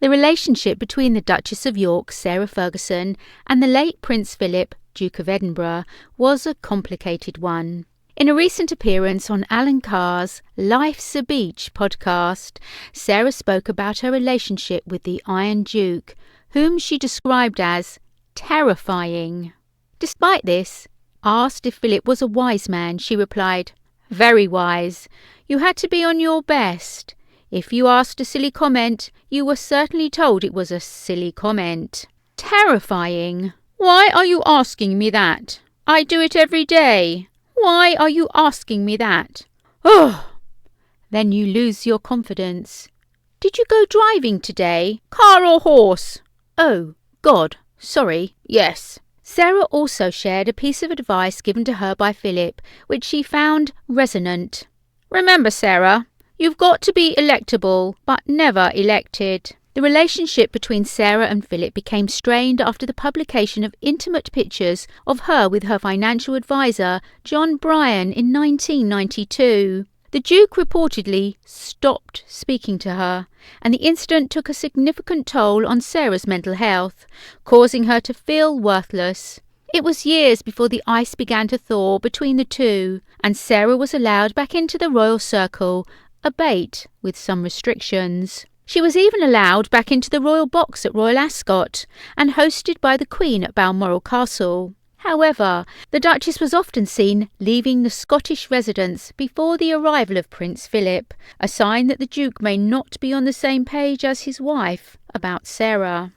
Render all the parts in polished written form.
The relationship between the Duchess of York, Sarah Ferguson, and the late Prince Philip, Duke of Edinburgh, was a complicated one. In a recent appearance on Alan Carr's Life's a Beach podcast, Sarah spoke about her relationship with the Iron Duke, whom she described as terrifying. Despite this, asked if Philip was a wise man, she replied, "Very wise. You had to be on your best. If you asked a silly comment, you were certainly told it was a silly comment." Terrifying. Why are you asking me that? I do it every day. Why are you asking me that? Oh! Then you lose your confidence. Did you go driving today? Car or horse? Oh, God, sorry, yes. Sarah also shared a piece of advice given to her by Philip, which she found resonant. Remember, Sarah, you've got to be electable, but never elected. The relationship between Sarah and Philip became strained after the publication of intimate pictures of her with her financial advisor, John Bryan, in 1992. The Duke reportedly stopped speaking to her, and the incident took a significant toll on Sarah's mental health, causing her to feel worthless. It was years before the ice began to thaw between the two, and Sarah was allowed back into the royal circle, albeit with some restrictions. She was even allowed back into the royal box at Royal Ascot and hosted by the Queen at Balmoral Castle. However, the Duchess was often seen leaving the Scottish residence before the arrival of Prince Philip, a sign that the Duke may not be on the same page as his wife about Sarah.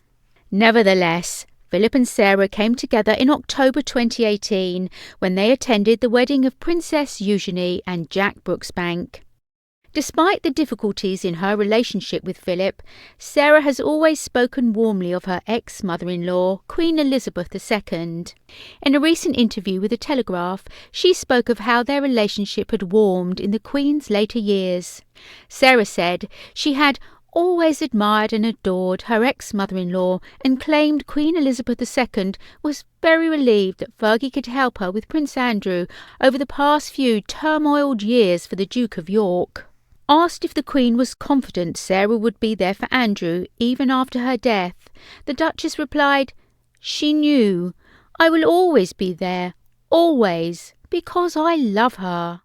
Nevertheless, Philip and Sarah came together in October 2018 when they attended the wedding of Princess Eugenie and Jack Brooksbank. Despite the difficulties in her relationship with Philip, Sarah has always spoken warmly of her ex-mother-in-law, Queen Elizabeth II. In a recent interview with The Telegraph, she spoke of how their relationship had warmed in the Queen's later years. Sarah said she had always admired and adored her ex-mother-in-law and claimed Queen Elizabeth II was very relieved that Fergie could help her with Prince Andrew over the past few turmoiled years for the Duke of York. Asked if the Queen was confident Sarah would be there for Andrew even after her death, the Duchess replied, "She knew. I will always be there, always, because I love her."